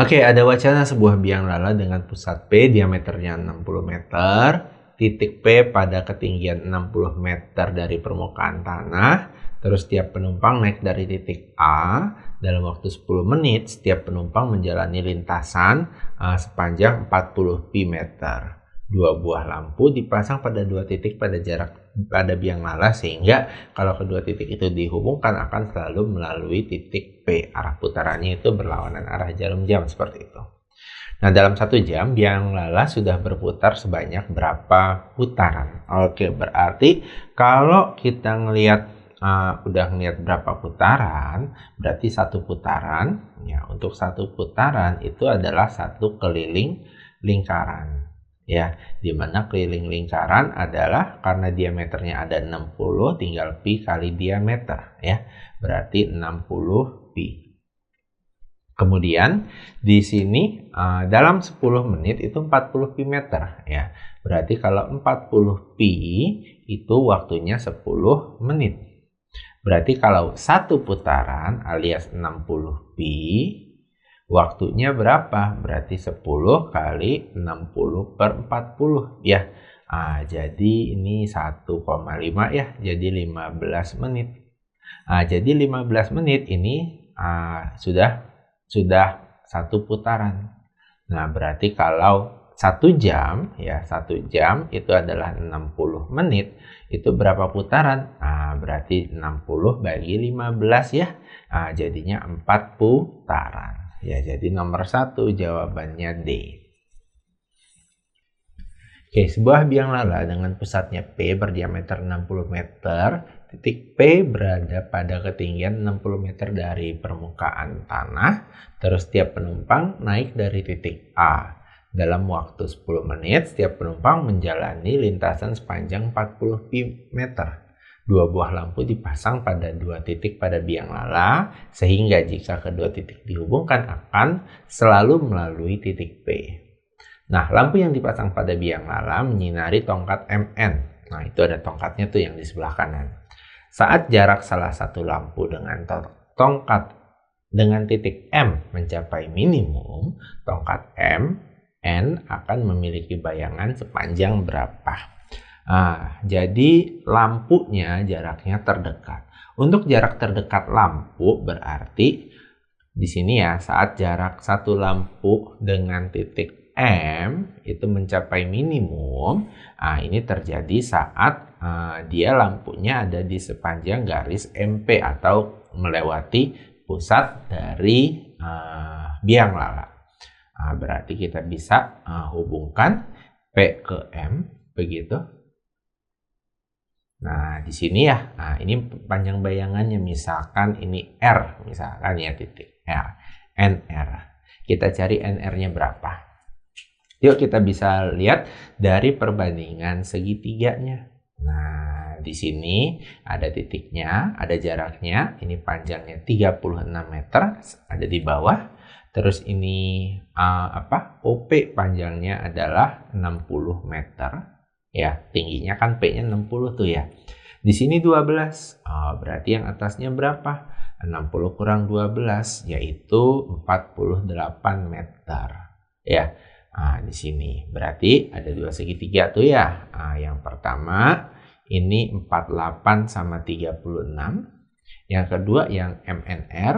Oke, ada wacana sebuah biang lala dengan pusat P diameternya 60 meter, titik P pada ketinggian 60 meter dari permukaan tanah, terus setiap penumpang naik dari titik A dalam waktu 10 menit, setiap penumpang menjalani lintasan sepanjang 40 pi meter. Dua buah lampu dipasang pada dua titik pada biang lala sehingga kalau kedua titik itu dihubungkan akan selalu melalui titik P. Arah putarannya itu berlawanan arah jarum jam seperti itu. Nah, dalam 1 jam biang lala sudah berputar sebanyak berapa putaran? Oke, berarti kalau kita udah ngelihat berapa putaran, berarti satu putaran, ya untuk satu putaran itu adalah satu keliling lingkaran. Ya, dimana keliling lingkaran adalah karena diameternya ada 60, tinggal pi kali diameter, ya. Berarti 60 pi. Kemudian di sini dalam 10 menit itu 40 pi meter, ya. Berarti kalau 40 pi itu waktunya 10 menit. Berarti kalau satu putaran alias 60 pi, waktunya berapa? Berarti 10 kali 60 per 40, ya. Jadi ini 1,5 ya, jadi 15 menit. Jadi 15 menit ini sudah satu putaran. Nah, berarti kalau 1 jam, ya 1 jam itu adalah 60 menit, itu berapa putaran? Berarti 60 bagi 15 ya. Jadinya 4 putaran. Ya, jadi nomor 1 jawabannya D. Oke, sebuah biang lala dengan pusatnya P berdiameter 60 meter, titik P berada pada ketinggian 60 meter dari permukaan tanah, terus setiap penumpang naik dari titik A. Dalam waktu 10 menit, setiap penumpang menjalani lintasan sepanjang 40 pi meter. Dua buah lampu dipasang pada dua titik pada biang lala, sehingga jika kedua titik dihubungkan akan selalu melalui titik P. Nah, lampu yang dipasang pada biang lala menyinari tongkat MN. Nah, itu ada tongkatnya tuh yang di sebelah kanan. Saat jarak salah satu lampu dengan tongkat dengan titik M mencapai minimum, tongkat MN akan memiliki bayangan sepanjang berapa? Jadi lampunya jaraknya terdekat. Untuk jarak terdekat lampu berarti di sini ya, saat jarak satu lampu dengan titik M itu mencapai minimum, ini terjadi saat dia lampunya ada di sepanjang garis MP atau melewati pusat dari biang lala. Berarti kita bisa hubungkan P ke M begitu. Nah, di sini ya, ini panjang bayangannya, misalkan ini R, misalkan ya titik R, NR. Kita cari NR-nya berapa? Yuk kita bisa lihat dari perbandingan segitiganya. Nah, di sini ada titiknya, ada jaraknya, ini panjangnya 36 meter, ada di bawah. Terus ini OP panjangnya adalah 60 meter. Ya, tingginya kan P-nya 60 tuh ya. Di sini 12. Berarti yang atasnya berapa? 60 kurang 12 yaitu 48 meter. Ya. Di sini berarti ada dua segitiga tuh ya. Yang pertama ini 48 sama 36. Yang kedua yang MNR.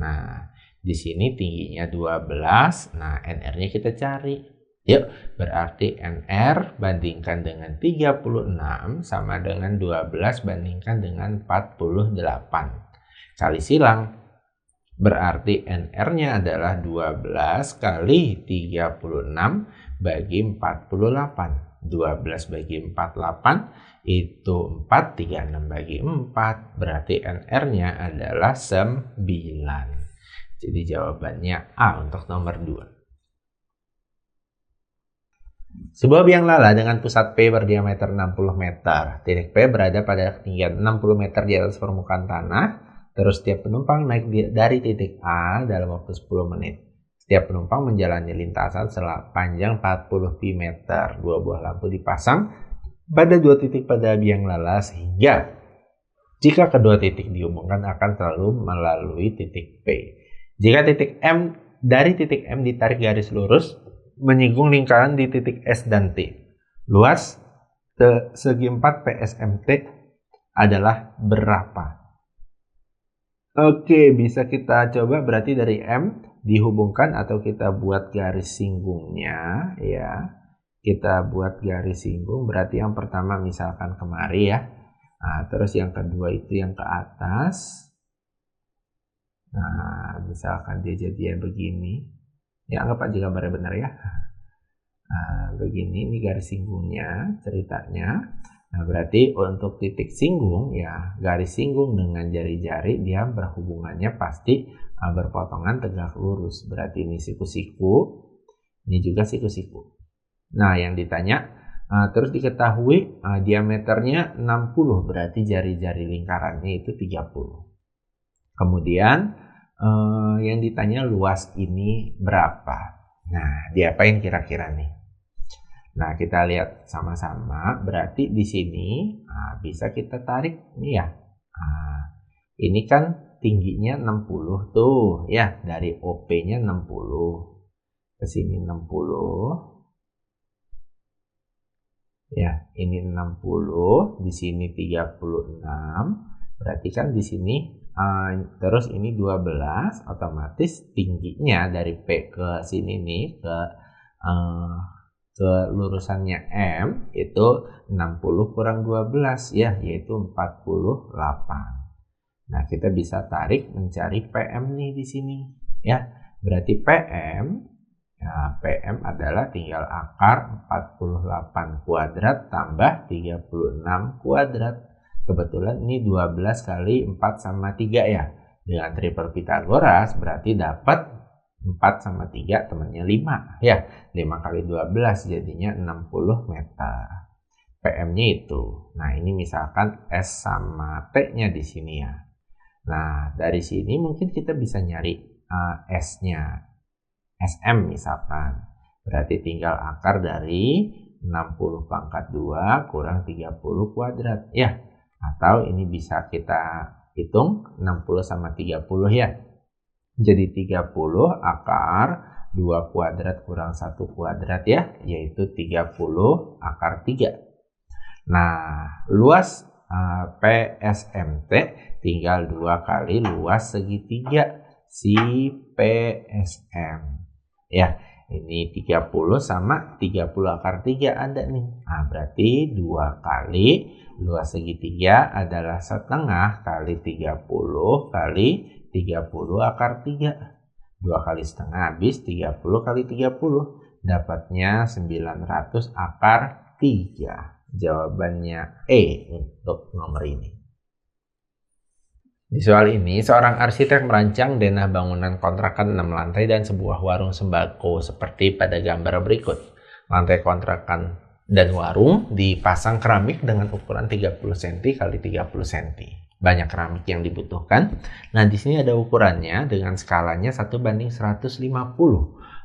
Nah, di sini tingginya 12. Nah, NR-nya kita cari. Yuk, berarti NR bandingkan dengan 36 sama dengan 12 bandingkan dengan 48. Kali silang. Berarti NR-nya adalah 12 kali 36 bagi 48. 12 bagi 48 itu 4, 36 bagi 4. Berarti NR-nya adalah 9. Jadi jawabannya A untuk nomor 2. Sebuah biang lala dengan pusat P berdiameter 60 meter. Titik P berada pada ketinggian 60 meter di atas permukaan tanah. Terus setiap penumpang naik dari titik A dalam waktu 10 menit. Setiap penumpang menjalani lintasan sepanjang 40 pi meter. Dua buah lampu dipasang pada dua titik pada biang lala sehingga jika kedua titik dihubungkan akan selalu melalui titik P. Jika titik M dari titik M ditarik garis lurus menyinggung lingkaran di titik S dan T. Luas segi 4 PSMT adalah berapa? Oke, bisa kita coba berarti dari M dihubungkan atau kita buat garis singgungnya ya. Kita buat garis singgung berarti yang pertama misalkan kemari ya. Nah, terus yang kedua itu yang ke atas. Nah, misalkan dia jadinya begini. Ya, anggap aja gambarnya benar ya. Nah, begini, ini garis singgungnya ceritanya. Nah, berarti untuk titik singgung ya, garis singgung dengan jari-jari dia berhubungannya pasti berpotongan tegak lurus. Berarti ini siku-siku, ini juga siku-siku. Nah, yang ditanya, terus diketahui diameternya 60, berarti jari-jari lingkarannya itu 30. Kemudian yang ditanya luas ini berapa? Nah, diapain kira-kira nih? Nah, kita lihat sama-sama. Berarti di sini bisa kita tarik nih ya. Ini kan tingginya 60 tuh ya, dari OP-nya 60 ke sini 60. Ya, ini 60, di sini 36. Berarti kan di sini terus ini 12, otomatis tingginya dari P ke sini nih ke lurusannya M itu 60 kurang 12 ya, yaitu 48. Nah, kita bisa tarik mencari PM nih di sini ya. Berarti PM PM adalah tinggal akar 48 kuadrat tambah 36 kuadrat. Kebetulan ini 12 kali 4 sama 3 ya. Dengan triple Pythagoras berarti dapat 4 sama 3 temannya 5 ya. 5 kali 12 jadinya 60 meter. PM-nya itu. Nah, ini misalkan S sama T-nya di sini ya. Nah, dari sini mungkin kita bisa nyari S-nya. SM misalkan. Berarti tinggal akar dari 60 pangkat 2 kurang 30 kuadrat ya. Atau ini bisa kita hitung 60 sama 30 ya. Jadi 30 akar 2 kuadrat kurang 1 kuadrat ya, yaitu 30 akar 3. Nah, luas PSMT tinggal 2 kali luas segitiga si PSM. Ya, ini 30 sama 30 akar 3 ada nih. Nah, berarti 2 kali luas segitiga adalah setengah kali 30 kali 30 akar 3. 2 kali setengah habis 30 kali 30. Dapatnya 900 akar 3. Jawabannya E untuk nomor ini. Di soal ini, seorang arsitek merancang denah bangunan kontrakan 6 lantai dan sebuah warung sembako seperti pada gambar berikut. Lantai kontrakan dan warung dipasang keramik dengan ukuran 30 cm x 30 cm. Banyak keramik yang dibutuhkan. Nah, di sini ada ukurannya dengan skalanya 1:150.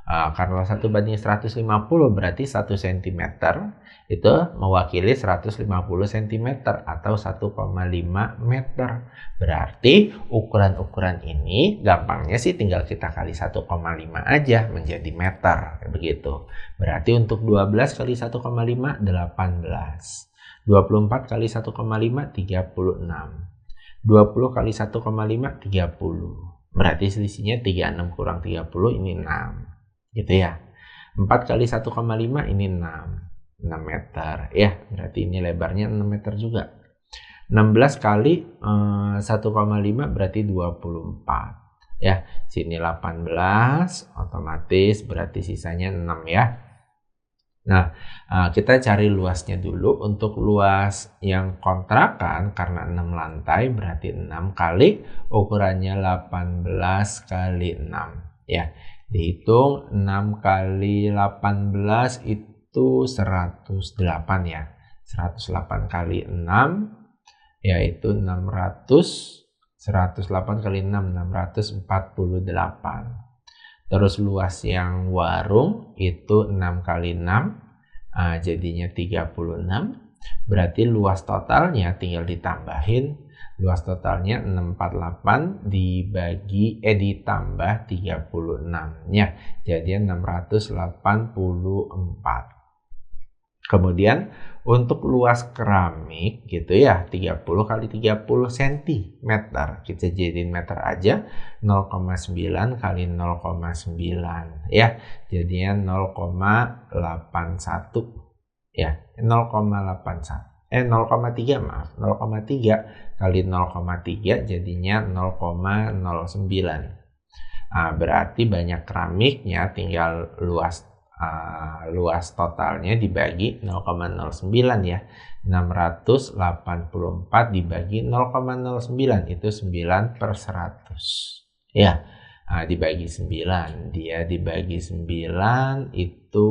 Kalau 1:150 berarti 1 cm itu mewakili 150 cm atau 1,5 meter. Berarti ukuran-ukuran ini gampangnya sih tinggal kita kali 1,5 aja menjadi meter. Begitu. Berarti untuk 12 kali 1,5, 18. 24 kali 1,5, 36. 20 kali 1,5, 30. Berarti selisihnya 36 kurang 30 ini 6. Gitu ya. 4 kali 1,5 ini 6 meter ya, berarti ini lebarnya 6 meter juga. 16 kali 1,5 berarti 24 ya. Sini 18, otomatis berarti sisanya 6 ya. Nah, kita cari luasnya dulu. Untuk luas yang kontrakan karena 6 lantai berarti 6 kali ukurannya 18 kali 6 ya. Dihitung 6 kali 18 itu 108 ya. 108 kali 6 yaitu 600. 108 kali 6 648. Terus luas yang warung itu 6 kali 6 jadinya 36. Berarti luas totalnya tinggal ditambahin Luas totalnya 648 ditambah 36-nya. Jadi 684. Kemudian untuk luas keramik gitu ya, 30 kali 30 cm. Kita jadiin meter aja, 0,9 kali 0,9 ya. Jadinya 0,81 ya. 0,3 maaf, 0,3 kali 0,3 jadinya 0,09. Nah, berarti banyak keramiknya, tinggal luas totalnya dibagi 0,09 ya. 684 dibagi 0,09 itu 9/100 ya. Nah, dibagi 9, dia dibagi 9 itu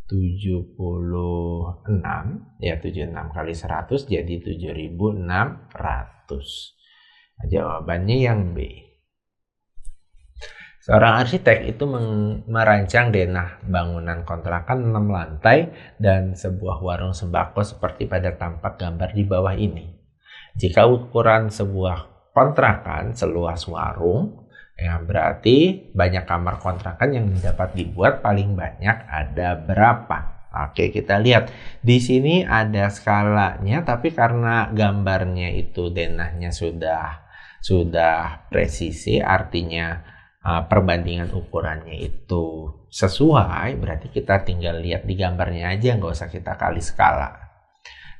76 ya, 76 kali 100 jadi 7.600. Nah, jawabannya yang B. Seorang arsitek itu merancang denah bangunan kontrakan 6 lantai dan sebuah warung sembako seperti pada tampak gambar di bawah ini. Jika ukuran sebuah kontrakan seluas warung, ya berarti banyak kamar kontrakan yang dapat dibuat paling banyak ada berapa? Oke, kita lihat. Di sini ada skalanya, tapi karena gambarnya itu denahnya sudah presisi, artinya perbandingan ukurannya itu sesuai, berarti kita tinggal lihat di gambarnya aja, nggak usah kita kali skala.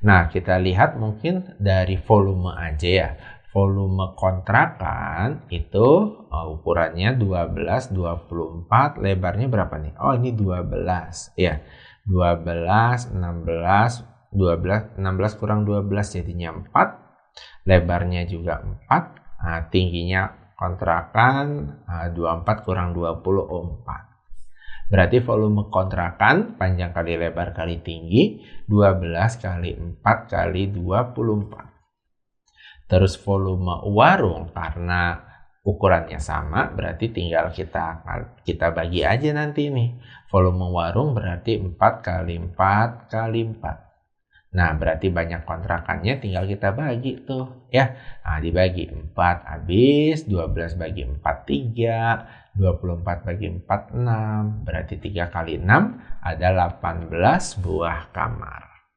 Nah, kita lihat mungkin dari volume aja ya. Volume kontrakan itu ukurannya 12, 24, lebarnya berapa nih? Oh, ini 12 ya. 12, 16, 12, 16 kurang 12 jadinya 4. Lebarnya juga 4. Nah, tingginya kontrakan 24 kurang 24. Berarti volume kontrakan panjang kali lebar kali tinggi 12 kali 4 kali 24. Terus volume warung karena ukurannya sama berarti tinggal kita bagi aja nanti nih. Volume warung berarti 4 kali 4 kali 4. Nah, berarti banyak kontrakannya, tinggal kita bagi tuh ya. Nah, dibagi 4 habis, 12 bagi 4 3, 24 bagi 4 6, berarti 3 kali 6 ada 18 buah kamar.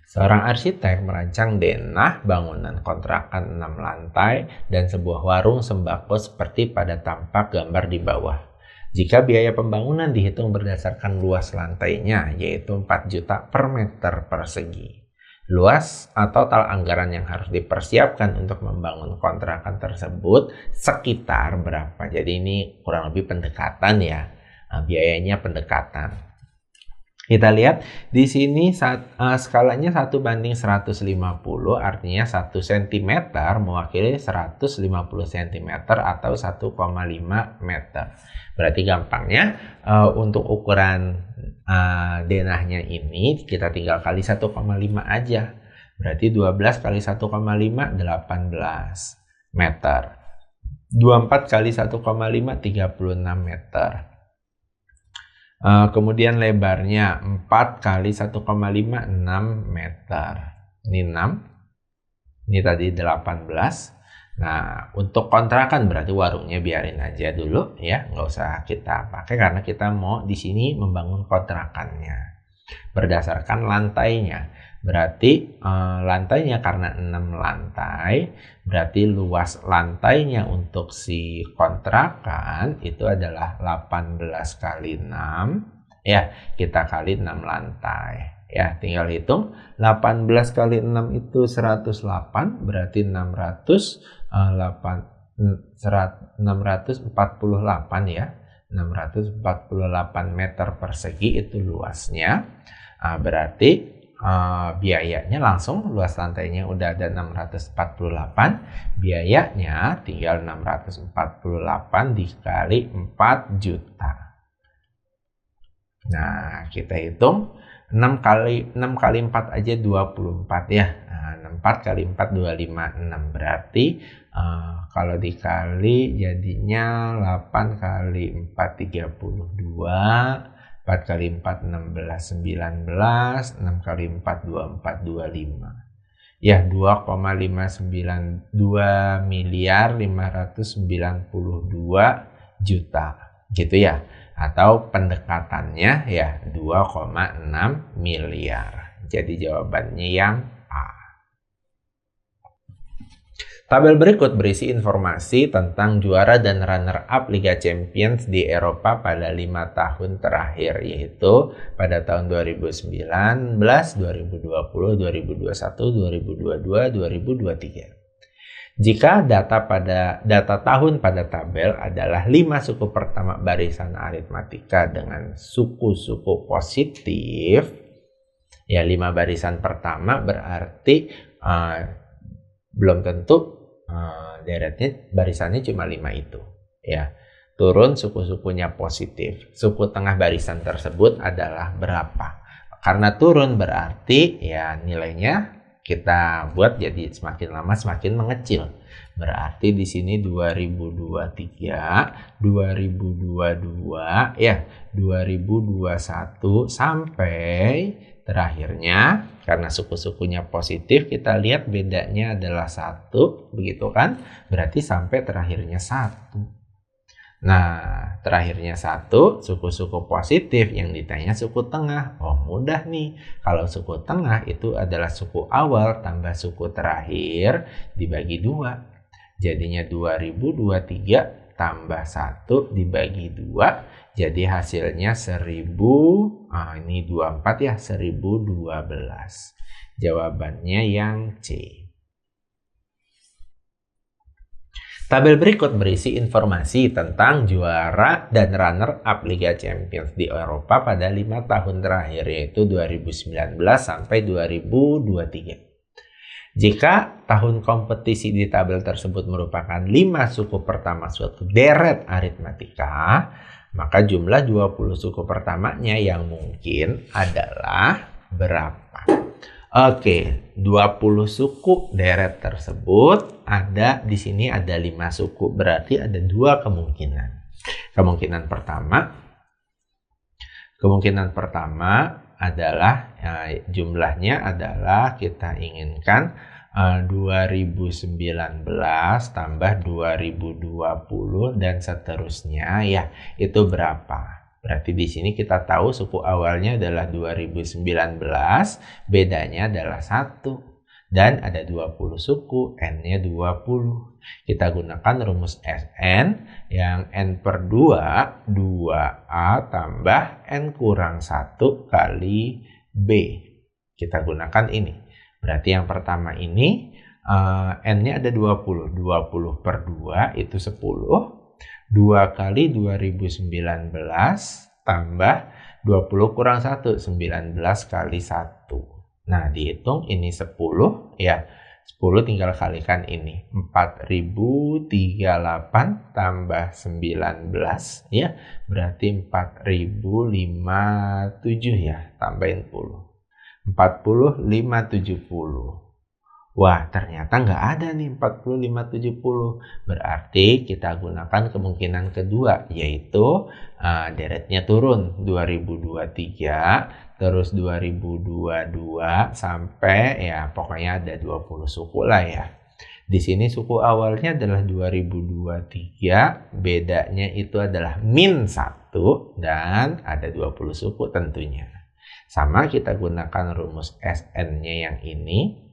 Seorang arsitek merancang denah bangunan kontrakan 6 lantai dan sebuah warung sembako seperti pada tampak gambar di bawah. Jika biaya pembangunan dihitung berdasarkan luas lantainya, yaitu 4 juta per meter persegi. Luas atau total anggaran yang harus dipersiapkan untuk membangun kontrakan tersebut sekitar berapa? Jadi ini kurang lebih pendekatan ya, biayanya pendekatan. Kita lihat di sini skalanya 1:150, artinya 1 cm mewakili 150 cm atau 1,5 meter. Berarti gampangnya untuk ukuran denahnya ini kita tinggal kali 1,5 aja. Berarti 12 kali 1,5 18 meter. 24 kali 1,5 36 meter. Kemudian lebarnya 4 kali 1,5 6 meter. Ini 6. Ini tadi 18. Nah, untuk kontrakan berarti warungnya biarin aja dulu ya, nggak usah kita pakai karena kita mau di sini membangun kontrakannya. Berdasarkan lantainya. Berarti lantainya karena 6 lantai, berarti luas lantainya untuk si kontrakan itu adalah 18 kali 6 ya, kita kali 6 lantai ya, tinggal hitung 18 kali 6 itu 108, berarti 648 ya, 648 meter persegi itu luasnya. Berarti biayanya langsung, luas lantainya udah ada 648, biayanya tinggal 648 dikali 4 juta. Nah, kita hitung 6 kali 4 aja 24 ya. Nah, 4 kali 4 25, 6 berarti kalau dikali jadinya 8 kali 4 32, 4 kali 4 16 19, 6 kali 4 24 25. Ya, 2,592 miliar 592 juta gitu ya. Atau pendekatannya ya 2,6 miliar. Jadi jawabannya yang A. Tabel berikut berisi informasi tentang juara dan runner-up Liga Champions di Eropa pada 5 tahun terakhir, yaitu pada tahun 2019, 2020, 2021, 2022, 2023. Jika data tahun pada tabel adalah 5 suku pertama barisan aritmatika dengan suku-suku positif, ya 5 barisan pertama berarti belum tentu deretnya barisannya cuma 5 itu ya. Turun suku-sukunya positif. Suku tengah barisan tersebut adalah berapa? Karena turun berarti ya nilainya kita buat jadi semakin lama semakin mengecil. Berarti di sini 2023, 2022 ya, 2021 sampai terakhirnya, karena suku-sukunya positif, kita lihat bedanya adalah 1, begitu kan? Berarti sampai terakhirnya 1. Nah, terakhirnya 1, suku-suku positif, yang ditanya suku tengah. Oh, mudah nih. Kalau suku tengah itu adalah suku awal tambah suku terakhir dibagi 2. Jadinya 2023 tambah 1 dibagi 2. Jadi hasilnya 1000, ini 24 ya, 1012. Jawabannya yang C. Tabel berikut berisi informasi tentang juara dan runner-up Liga Champions di Eropa pada 5 tahun terakhir, yaitu 2019 sampai 2023. Jika tahun kompetisi di tabel tersebut merupakan 5 suku pertama suatu deret aritmatika, maka jumlah 20 suku pertamanya yang mungkin adalah berapa? Oke, 20 suku deret tersebut ada di sini ada 5 suku, berarti ada 2 kemungkinan. Kemungkinan pertama adalah jumlahnya adalah kita inginkan 2019 tambah 2020 dan seterusnya ya, itu berapa? Berarti di sini kita tahu suku awalnya adalah 2019, bedanya adalah 1 dan ada 20 suku, n-nya 20. Kita gunakan rumus Sn yang n per 2, 2a tambah n kurang 1 kali b. Kita gunakan ini. Berarti yang pertama ini n-nya ada 20. 20 per 2 itu 10. 2 kali 2019 tambah 20 kurang 1. 19 kali 1. Nah, dihitung ini 10 ya. 10 tinggal kalikan ini. 4038 tambah 19 ya. Berarti 4057 ya. Tambahin 10. 40,570. Wah, ternyata nggak ada nih 40,570. Berarti kita gunakan kemungkinan kedua, yaitu deretnya turun 2023, terus 2022 sampai ya pokoknya ada 20 suku lah ya. Di sini suku awalnya adalah 2023, bedanya itu adalah -1 dan ada 20 suku tentunya. Sama kita gunakan rumus Sn-nya yang ini.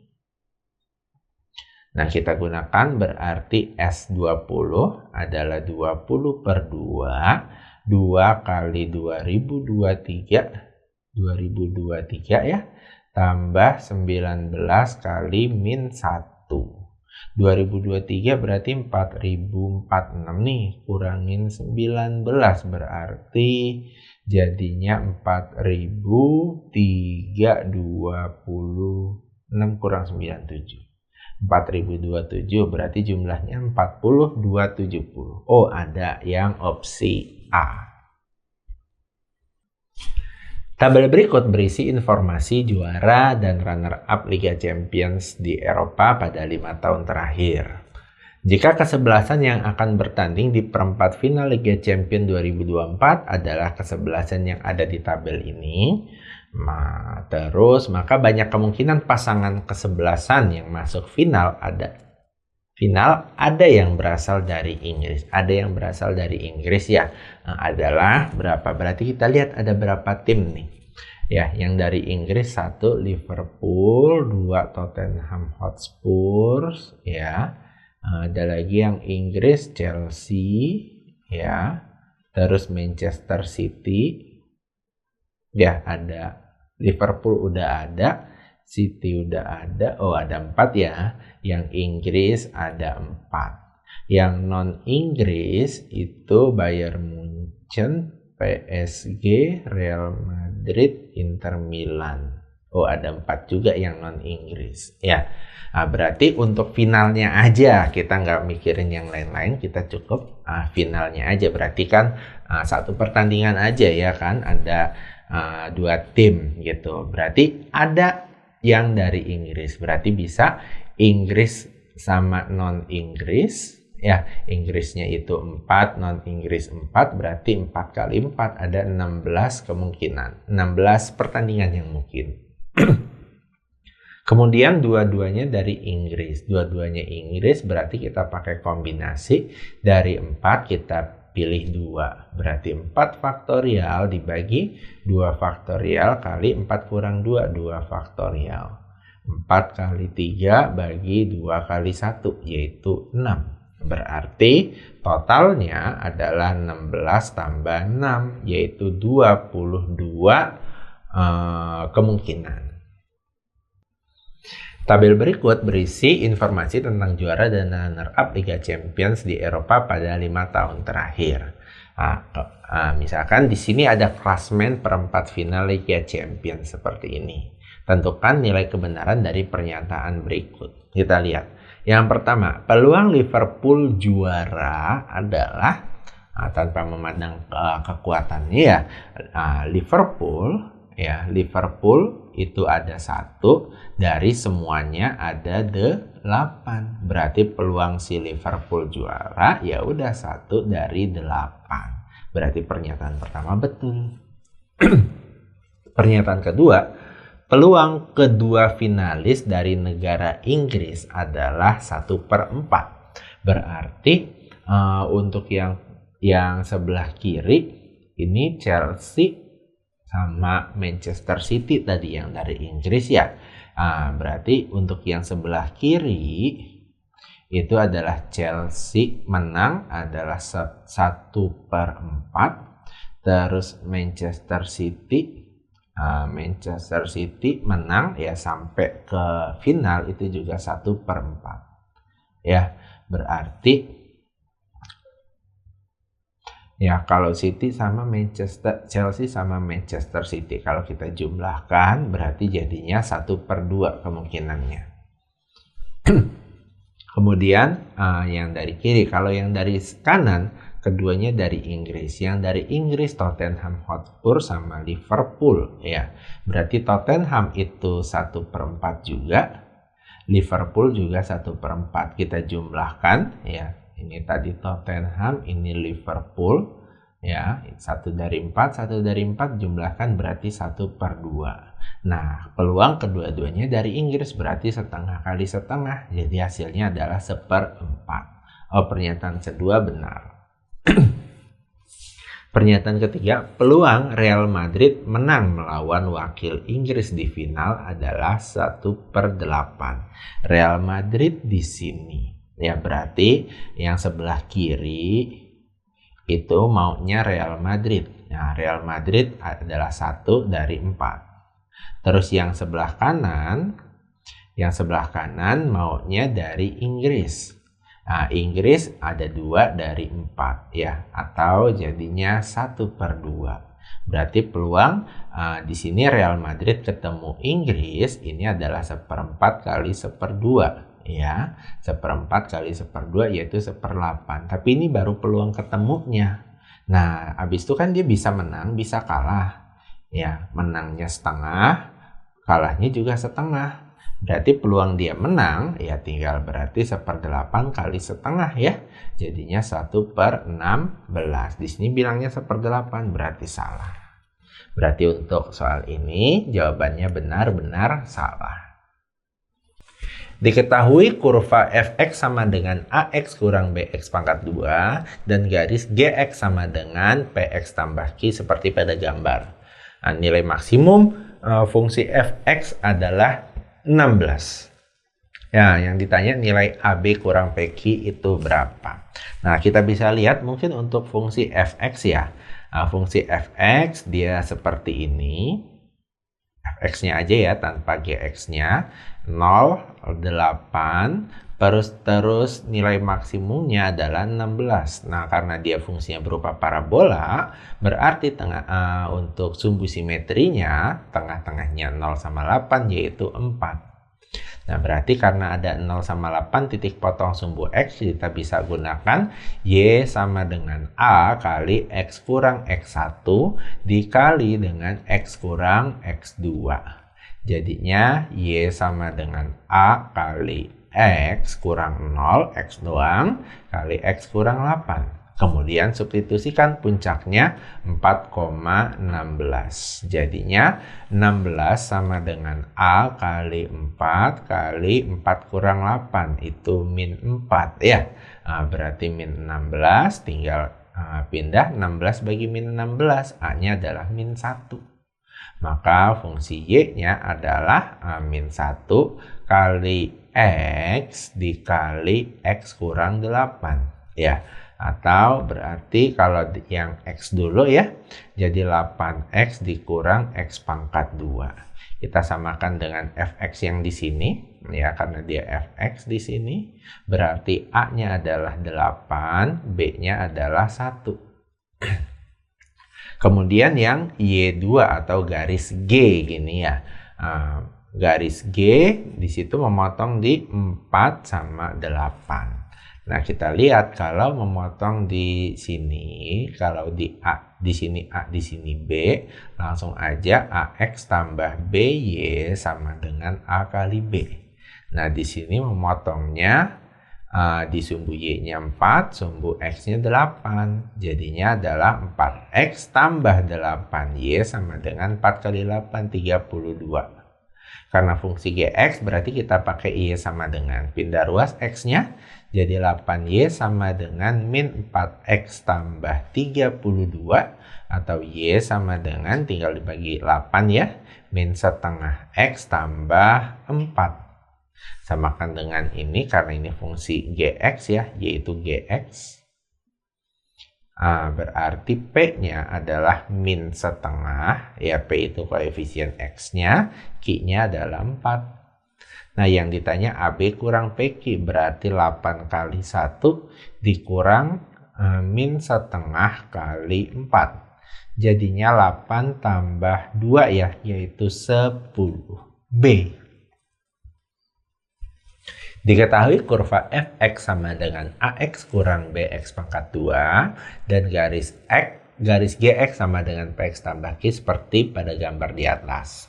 Nah, kita gunakan berarti S20 adalah 20 per 2. 2 kali 2023 ya. Tambah 19 kali -1. 2023 berarti 4046 nih. Kurangin 19 berarti jadinya 4326 kurang 97. 4027 berarti jumlahnya 40,270. Oh, ada yang opsi A. Tabel berikut berisi informasi juara dan runner-up Liga Champions di Eropa pada 5 tahun terakhir. Jika kesebelasan yang akan bertanding di perempat final Liga Champions 2024 adalah kesebelasan yang ada di tabel ini, Terus maka banyak kemungkinan pasangan kesebelasan yang masuk final ada yang berasal dari Inggris. Ada yang berasal dari Inggris ya. Adalah berapa? Berarti kita lihat ada berapa tim nih. Ya, yang dari Inggris 1 Liverpool, 2 Tottenham Hotspur ya. Ada lagi yang Inggris Chelsea ya. Terus Manchester City. Ya, ada Liverpool udah ada, City udah ada, ada 4 ya. Yang Inggris ada 4. Yang non-Inggris itu Bayern Munchen, PSG, Real Madrid, Inter Milan. Ada 4 juga yang non-Inggris. Ya, berarti untuk finalnya aja kita nggak mikirin yang lain-lain, kita cukup finalnya aja. Berarti kan satu pertandingan aja ya kan, ada 2 tim gitu. Berarti ada yang dari Inggris. Berarti bisa Inggris sama non-Inggris. Ya, Inggrisnya itu 4, non-Inggris 4. Berarti 4 kali 4 ada 16 kemungkinan. 16 pertandingan yang mungkin. Kemudian dua-duanya dari Inggris. Dua-duanya Inggris berarti kita pakai kombinasi. Dari 4 kita pilih 2, berarti 4 faktorial dibagi 2 faktorial kali 4 kurang 2, 2 faktorial. 4 kali 3 bagi 2 kali 1, yaitu 6. Berarti totalnya adalah 16 tambah 6, yaitu 22 kemungkinan. Tabel berikut berisi informasi tentang juara dan runner-up Liga Champions di Eropa pada 5 tahun terakhir. Misalkan di sini ada klasmen perempat final Liga Champions seperti ini. Tentukan nilai kebenaran dari pernyataan berikut. Kita lihat. Yang pertama, peluang Liverpool juara adalah tanpa memandang kekuatannya ya. Liverpool itu ada 1, dari semuanya ada 8. Berarti peluang si Liverpool juara ya udah 1 dari 8. Berarti pernyataan pertama betul. Pernyataan kedua, peluang kedua finalis dari negara Inggris adalah 1/4. Berarti untuk yang sebelah kiri ini Chelsea sama Manchester City tadi yang dari Inggris ya. Berarti untuk yang sebelah kiri itu adalah Chelsea menang adalah 1/4. Terus Manchester City menang ya sampai ke final itu juga 1/4. Ya, berarti ya kalau Chelsea sama Manchester City kalau kita jumlahkan berarti jadinya 1/2 kemungkinannya. Kemudian yang dari kiri, kalau yang dari kanan keduanya dari Inggris. Yang dari Inggris Tottenham Hotspur sama Liverpool ya. Berarti Tottenham itu 1/4 juga, Liverpool juga 1/4. Kita jumlahkan ya. Ini tadi Tottenham, ini Liverpool ya, 1 dari 4 jumlahkan berarti 1/2. Nah, peluang kedua-duanya dari Inggris berarti setengah kali setengah, jadi hasilnya adalah 1/4. Pernyataan kedua benar. Pernyataan ketiga, peluang Real Madrid menang melawan wakil Inggris di final adalah 1/8. Real Madrid di sini. Ya berarti yang sebelah kiri itu maunya Real Madrid. Nah, Real Madrid adalah 1 dari 4. Terus yang sebelah kanan maunya dari Inggris. Nah, Inggris ada 2 dari 4 ya, atau jadinya 1/2. Berarti peluang di sini Real Madrid ketemu Inggris ini adalah 1/4 kali 1/2. Ya, 1/4 kali 1/2 yaitu 1/8. Tapi ini baru peluang ketemunya. Nah, habis itu kan dia bisa menang, bisa kalah. Ya, menangnya setengah, kalahnya juga setengah. Berarti peluang dia menang ya tinggal berarti 1/8 kali setengah ya. Jadinya 1/16. Di sini bilangnya 1/8 berarti salah. Berarti untuk soal ini jawabannya benar-benar salah. Diketahui kurva fx sama dengan ax kurang bx pangkat 2 dan garis gx sama dengan px tambah q seperti pada gambar. Nah, nilai maksimum fungsi fx adalah 16. Ya, yang ditanya nilai AB kurang PQ itu berapa. Nah, kita bisa lihat mungkin untuk fungsi fx ya. Nah, fungsi fx dia seperti ini. Fx-nya aja ya, tanpa gx-nya. 0, 8, terus nilai maksimumnya adalah 16. Nah, karena dia fungsinya berupa parabola, berarti untuk sumbu simetrinya, tengah-tengahnya 0 sama 8, yaitu 4. Nah, berarti karena ada 0 sama 8 titik potong sumbu X, kita bisa gunakan Y sama dengan A kali X kurang X1 dikali dengan X kurang X2. Jadinya Y sama dengan A kali X kurang 0, X doang, kali X kurang 8. Kemudian substitusikan puncaknya 4,16. Jadinya 16 sama dengan A kali 4 kali 4 kurang 8. Itu min 4 ya. Berarti min 16 tinggal pindah 16 bagi min 16. A-nya adalah min 1. Maka fungsi Y-nya adalah min 1 kali X dikali X kurang 8. Ya. Atau berarti kalau yang X dulu ya, jadi 8X dikurang X pangkat 2. Kita samakan dengan fx yang di sini, ya, karena dia fx di sini. Berarti A-nya adalah 8, B-nya adalah 1. Kemudian yang Y2 atau garis G gini ya. Garis G di situ memotong di 4 sama 8. Nah, kita lihat kalau memotong di sini, kalau di A di sini A di sini B, langsung aja AX tambah BY sama dengan A kali B. Nah, di sini memotongnya di sumbu Y-nya 4, sumbu X-nya 8. Jadinya adalah 4X tambah 8Y sama dengan 4 kali 8, 32. Karena fungsi Gx berarti kita pakai Y sama dengan pindah ruas X-nya. Jadi 8Y sama dengan min 4X tambah 32. Atau Y sama dengan tinggal dibagi 8 ya. Min setengah X tambah 4. Samakan dengan ini karena ini fungsi Gx ya. Yaitu Gx. Berarti P-nya adalah min setengah, ya P itu koefisien X-nya, Q-nya adalah 4. Nah, yang ditanya AB kurang PQ, berarti 8 kali 1 dikurang min setengah kali 4. Jadinya 8 tambah 2 ya, yaitu 10. B. Diketahui kurva fx sama dengan ax kurang bx pangkat 2 dan garis gx sama dengan px tambah q seperti pada gambar di atas.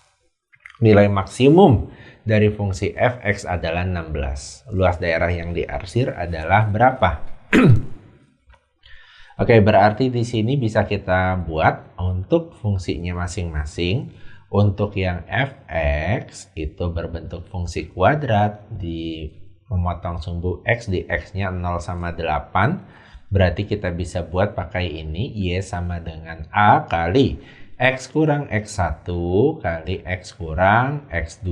Nilai maksimum dari fungsi fx adalah 16. Luas daerah yang diarsir adalah berapa? Oke, berarti di sini bisa kita buat untuk fungsinya masing-masing. Untuk yang fx itu berbentuk fungsi kuadrat di memotong sumbu X di X-nya 0 sama 8. Berarti kita bisa buat pakai ini. Y sama dengan A kali X kurang X1 kali X kurang X2.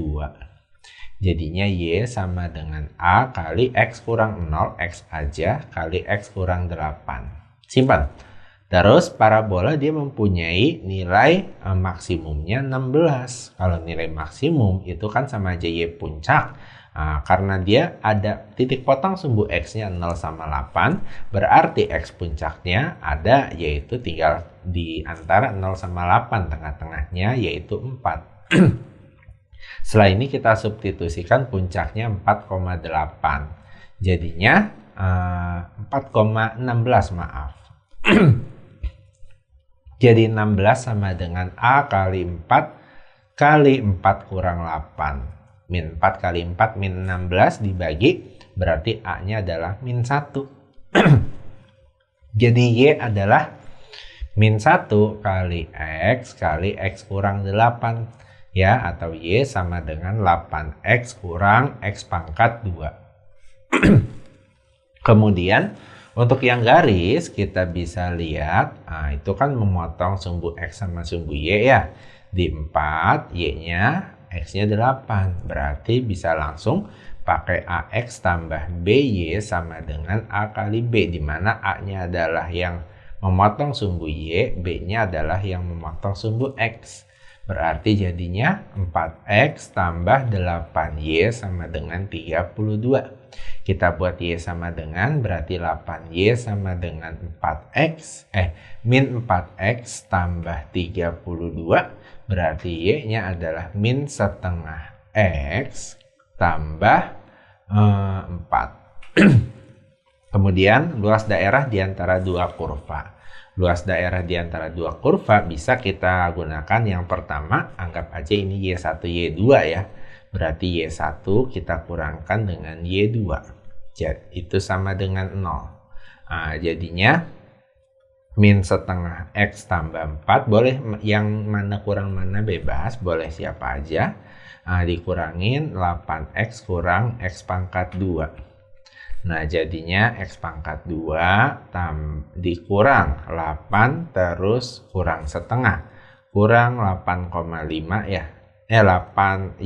Jadinya Y sama dengan A kali X kurang 0, X aja, kali X kurang 8. Simpan. Terus parabola dia mempunyai nilai maksimumnya 16. Kalau nilai maksimum itu kan sama aja Y puncak. Karena dia ada titik potong sumbu X-nya 0 sama 8, berarti X puncaknya ada, yaitu tinggal di antara 0 sama 8, tengah-tengahnya yaitu 4. Setelah ini kita substitusikan puncaknya 4,8. Jadinya 4,16 maaf. Jadi 16 sama dengan A kali 4 kali 4 kurang 8. Min 4 kali 4 min 16 dibagi, berarti A-nya adalah min 1. Jadi Y adalah Min 1 kali X kurang 8. Ya, atau Y sama dengan 8X kurang X pangkat 2. Kemudian, untuk yang garis, kita bisa lihat, nah itu kan memotong sumbu X sama sumbu Y ya. Di 4, Y-nya, X-nya 8. Berarti bisa langsung pakai AX tambah BY sama dengan A kali B, di mana A-nya adalah yang memotong sumbu Y, B-nya adalah yang memotong sumbu X. Berarti jadinya 4X tambah 8Y sama dengan 32. Kita buat Y sama dengan, berarti 8Y sama dengan 4X. Min 4X tambah 32. Berarti Y-nya adalah min setengah X tambah 4. Kemudian luas daerah di antara dua kurva. Luas daerah di antara dua kurva bisa kita gunakan yang pertama, anggap aja ini Y1, Y2 ya. Berarti Y1 kita kurangkan dengan Y2. Jadi itu sama dengan 0. Nah, jadinya min setengah X tambah 4, boleh yang mana kurang mana bebas, boleh siapa aja. Dikurangin 8X kurang X pangkat 2. Nah, jadinya X pangkat 2 dikurang 8 terus kurang setengah. Kurang 8,5 ya. 8,5.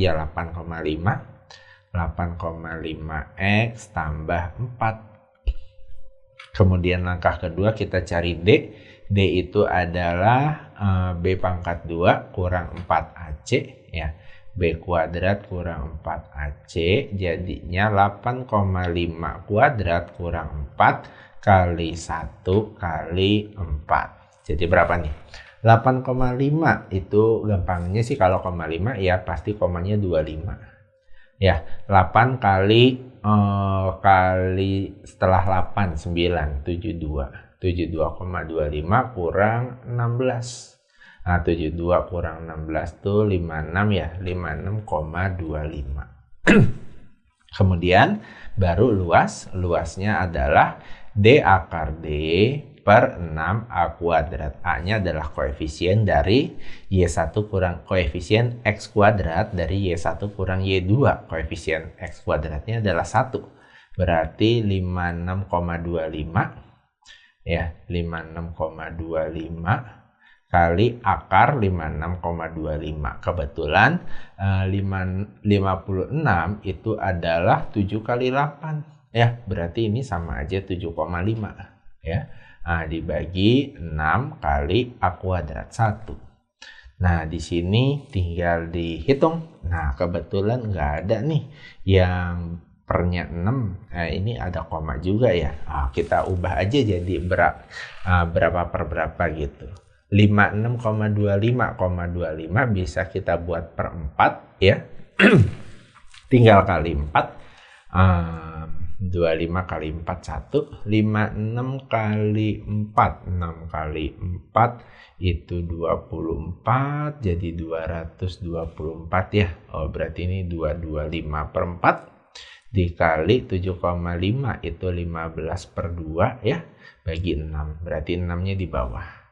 8,5X tambah 4. Kemudian langkah kedua kita cari D. D itu adalah B pangkat 2 kurang 4AC ya. B kuadrat kurang 4AC, jadinya 8,5 kuadrat kurang 4 kali 1 kali 4. Jadi berapa nih? 8,5 itu gampangnya sih kalau koma 5 ya pasti komanya 25. Ya, 8 kali setelah 8, 9, 72. 72,25 kurang 16. Nah, 72 kurang 16 tuh 56 ya, 56,25. Kemudian baru luasnya adalah D akar D per 6A kuadrat. A-nya adalah koefisien dari Y1 kurang koefisien X kuadrat dari Y1 kurang Y2. Koefisien X kuadratnya adalah 1. Berarti 56,25 ya, 56,25 kali akar 56,25. Kebetulan 56 itu adalah 7 kali 8 ya, berarti ini sama aja 7,5 ya. Dibagi 6 kali A kuadrat 1. Nah, di sini tinggal dihitung. Nah, kebetulan nggak ada nih yang pernya 6. Ini ada koma juga ya. Kita ubah aja jadi berapa per berapa gitu. 56,25 bisa kita buat per 4 ya. Tinggal kali 4. 25 kali 4 1. 56 kali 4, 6 kali 4 itu 24, jadi 224 ya. Berarti ini 225 per 4 dikali 7,5 itu 15 per 2 ya, bagi 6. Berarti 6-nya di bawah.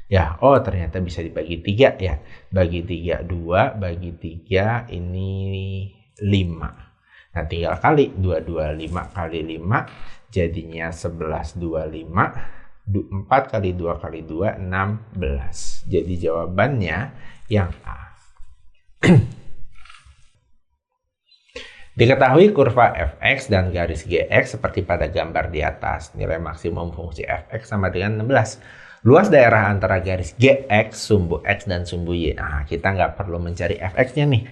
Ya, ternyata bisa dibagi 3 ya. Bagi 3 2, bagi 3 ini 5. Nah, tinggal kali 225 kali 5 jadinya 1125. 4 kali 2 kali 2 16. Jadi jawabannya yang A. Diketahui kurva fx dan garis gx seperti pada gambar di atas. Nilai maksimum fungsi fx sama dengan 16. Luas daerah antara garis GX, sumbu X, dan sumbu Y. Nah, kita nggak perlu mencari fx-nya nih.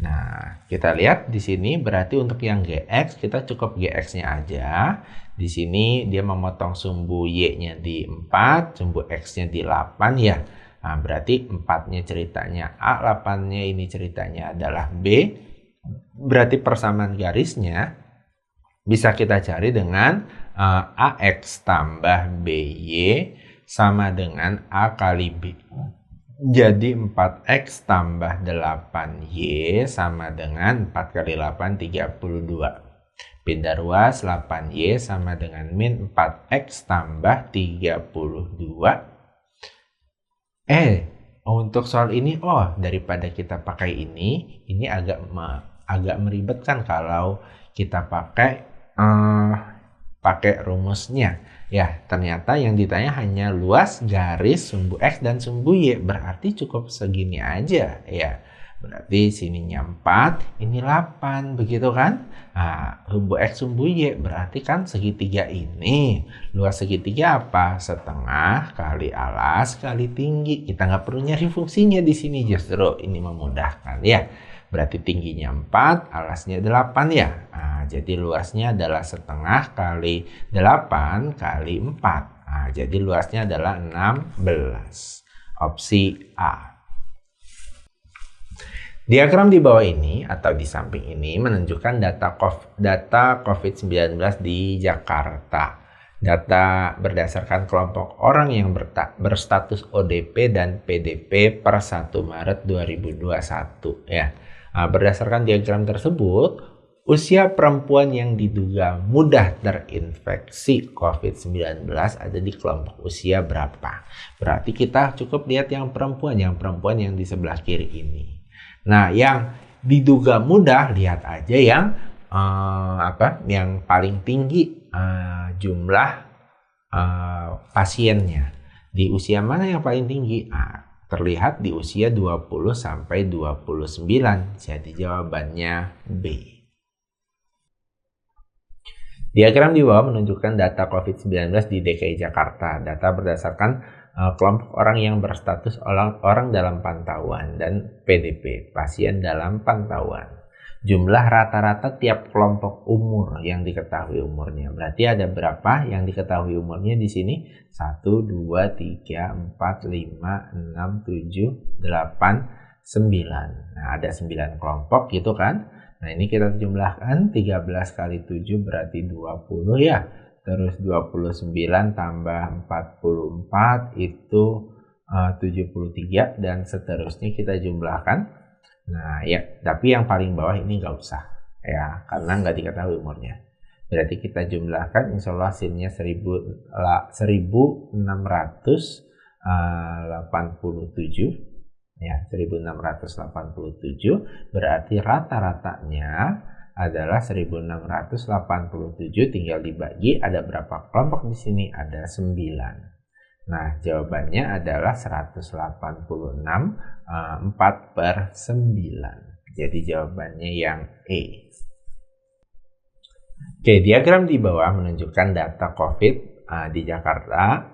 Nah, kita lihat di sini berarti untuk yang GX, kita cukup GX-nya aja. Di sini dia memotong sumbu Y-nya di 4, sumbu X-nya di 8 ya. Nah, berarti 4-nya ceritanya A, 8-nya ini ceritanya adalah B. Berarti persamaan garisnya bisa kita cari dengan AX tambah BY sama dengan A kali B. Jadi 4X tambah 8Y sama dengan 4 kali 8, 32. Pindah ruas 8Y sama dengan min 4X tambah 32. Untuk soal ini, daripada kita pakai ini agak meribetkan kalau kita pakai rumusnya. Ya, ternyata yang ditanya hanya luas garis sumbu X dan sumbu Y. Berarti cukup segini aja ya. Berarti sininya 4, ini 8, begitu kan? Nah, sumbu X, sumbu Y, berarti kan segitiga ini. Luas segitiga apa? Setengah kali alas kali tinggi. Kita nggak perlu nyari fungsinya di sini, justru ini memudahkan ya. Berarti tingginya 4, alasnya 8 ya. Nah, jadi luasnya adalah setengah kali 8 kali 4. Nah, jadi luasnya adalah 16. Opsi A. Diagram di bawah ini atau di samping ini menunjukkan data COVID-19 di Jakarta. Data berdasarkan kelompok orang yang berstatus ODP dan PDP per 1 Maret 2021 ya. Nah, berdasarkan diagram tersebut, usia perempuan yang diduga mudah terinfeksi COVID-19 ada di kelompok usia berapa? Berarti kita cukup lihat yang perempuan yang di sebelah kiri ini. Nah, yang diduga mudah, lihat aja yang paling tinggi jumlah pasiennya. Di usia mana yang paling tinggi? Terlihat di usia 20 sampai 29. Jadi jawabannya B. Diagram di bawah menunjukkan data COVID-19 di DKI Jakarta. Data berdasarkan kelompok orang yang berstatus orang dalam pantauan dan PDP, pasien dalam pantauan. Jumlah rata-rata tiap kelompok umur yang diketahui umurnya. Berarti ada berapa yang diketahui umurnya di sini? 1, 2, 3, 4, 5, 6, 7, 8, 9. Nah, ada 9 kelompok gitu kan. Nah, ini kita jumlahkan 13 kali 7 berarti 20 ya. Terus 29 tambah 44 itu 73 dan seterusnya kita jumlahkan. Nah ya, tapi yang paling bawah ini nggak usah ya, karena nggak diketahui umurnya. Berarti kita jumlahkan, insya Allah hasilnya 1687 ya, 1687 berarti rata-ratanya adalah 1687, tinggal dibagi, ada berapa kelompok di sini? Ada 9. Nah, jawabannya adalah 186, 4/9. Jadi jawabannya yang E. Oke, diagram di bawah menunjukkan data COVID di Jakarta.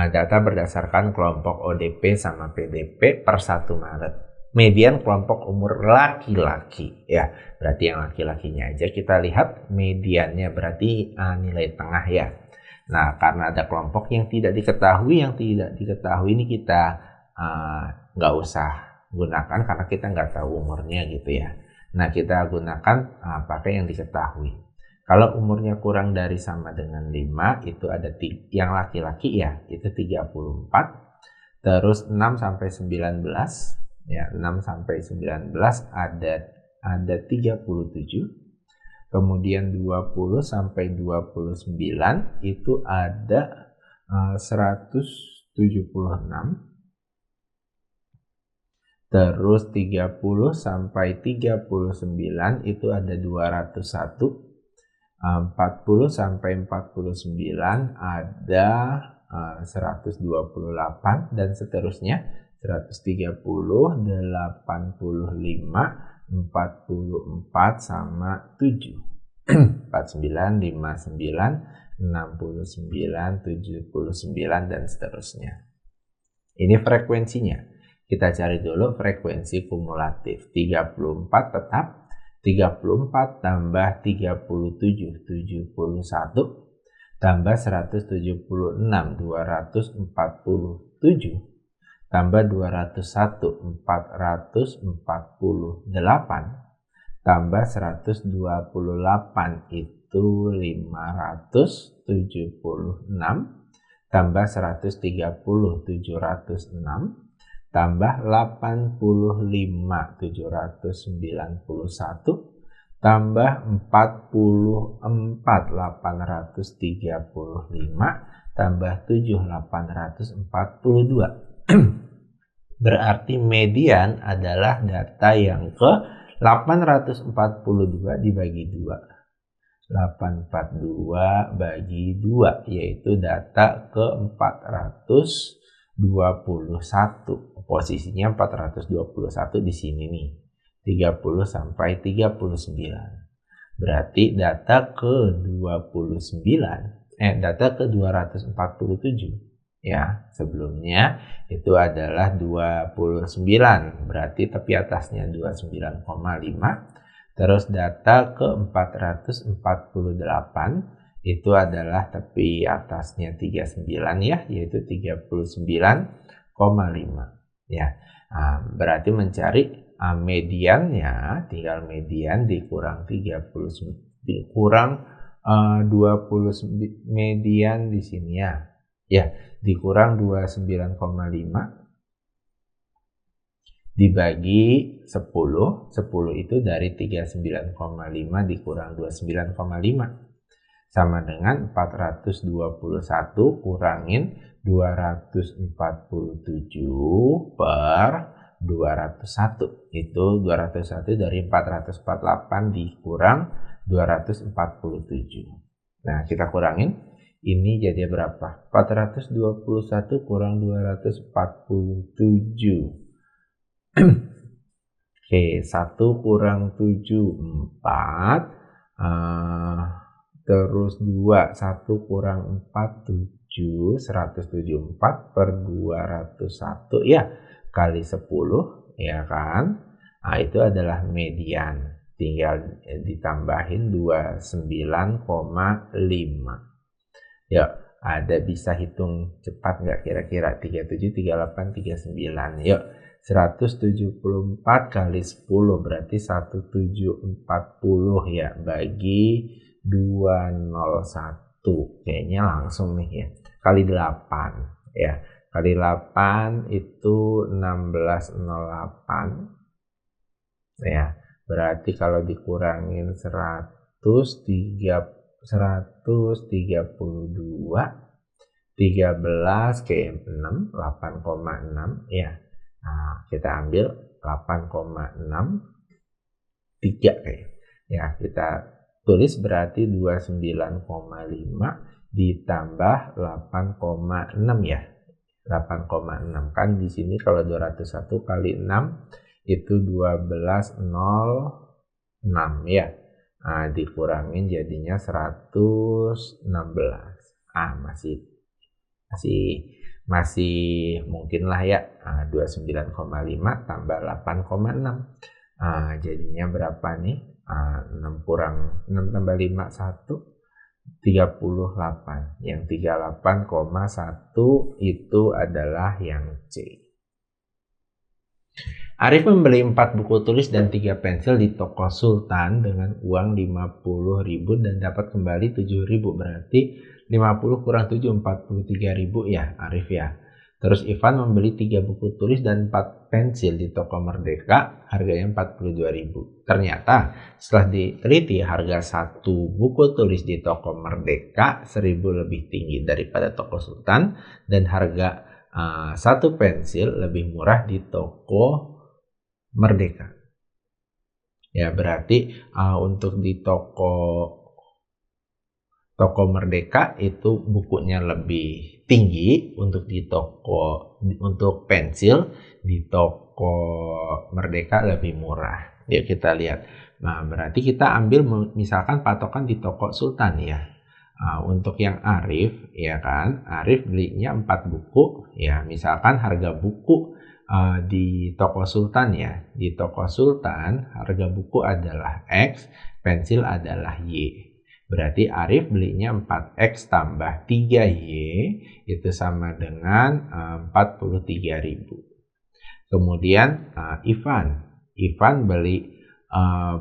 Data berdasarkan kelompok ODP sama PDP per 1 Maret. Median kelompok umur laki-laki ya, berarti yang laki-lakinya aja kita lihat mediannya, berarti nilai tengah ya. Nah, karena ada kelompok yang tidak diketahui ini kita nggak usah gunakan karena kita nggak tahu umurnya gitu ya. Nah, kita gunakan pakai yang diketahui. Kalau umurnya kurang dari sama dengan 5, itu ada yang laki-laki ya, itu 34. Terus 6 sampai 19 ya, 6 sampai 19 ada 37. Kemudian 20 sampai 29 itu ada 176. Terus 30 sampai 39 itu ada 201. 40 sampai 49 ada 128 dan seterusnya. 130, 85, 44 sama 7. 49, 59, 69, 79 dan seterusnya. Ini frekuensinya. Kita cari dulu frekuensi kumulatif. 34 tetap. 34 tambah 37, 71 tambah 176, 247 tambah 201, 448 tambah 128 itu 576 tambah 130, 706 tambah 85, 791 tambah 44, 835 tambah 7, 842. Berarti median adalah data yang ke 842 dibagi 2. 842 bagi 2, yaitu data ke 421. Posisinya 421 di sini nih. 30 sampai 39. Berarti data ke 247 ya, sebelumnya itu adalah 29, berarti tepi atasnya 29,5. Terus data ke 448 itu adalah tepi atasnya 39 ya, yaitu 39,5 ya. Berarti mencari mediannya, tinggal median dikurang 20 median di sini ya. Ya, dikurang 29,5 dibagi 10. 10 itu dari 39,5 dikurang 29,5 sama dengan 421 kurangin 247 per 201. Itu 201 dari 448 dikurang 247. Nah, kita kurangin. Ini jadi berapa? 421 kurang 247. Oke, 1 kurang 7, 4. Terus 2, 1 kurang 4, 7. 174 per 201 ya, kali 10 ya kan. Nah, itu adalah median. Tinggal ditambahin 29,5. Ya, ada bisa hitung cepat nggak kira-kira? 37, 38, 39. Yuk. 174 kali 10 berarti 1740 ya, bagi 201. Kayaknya langsung nih ya. Kali 8 ya. Kali 8 itu 1608 ya. Berarti kalau dikurangin 132, 13 ke 6, 8,6 ya. Nah, kita ambil 8,63 kayak. Ya, kita tulis berarti 29,5 ditambah 8,6 ya. 8,6 kan di sini kalau 201 kali 6 itu 1206 ya. Nah, dikurangin jadinya 116. Masih mungkin lah ya. 29,5 tambah 8,6. Jadinya berapa nih? 6 tambah 5, 1, 38. Yang 38,1 itu adalah yang C. Arif membeli 4 buku tulis dan 3 pensil di toko Sultan dengan uang 50.000 dan dapat kembali 7.000. Berarti 50 kurang 7, 43.000 ya Arif ya. Terus Ivan membeli 3 buku tulis dan 4 pensil di toko Merdeka, harganya 42.000. Ternyata setelah diteliti harga 1 buku tulis di toko Merdeka 1.000 lebih tinggi daripada toko Sultan, dan harga 1 pensil lebih murah di toko Merdeka. Ya, berarti untuk di toko Merdeka itu bukunya lebih tinggi, untuk pensil di toko Merdeka lebih murah. Yuk kita lihat. Nah, berarti kita ambil misalkan patokan di toko Sultan ya. Untuk yang Arif ya kan, Arif belinya 4 buku ya. Misalkan harga buku di toko Sultan ya. Di toko Sultan harga buku adalah X, pensil adalah Y. Berarti Arif belinya 4X tambah 3Y itu sama dengan 43.000. Kemudian Ivan beli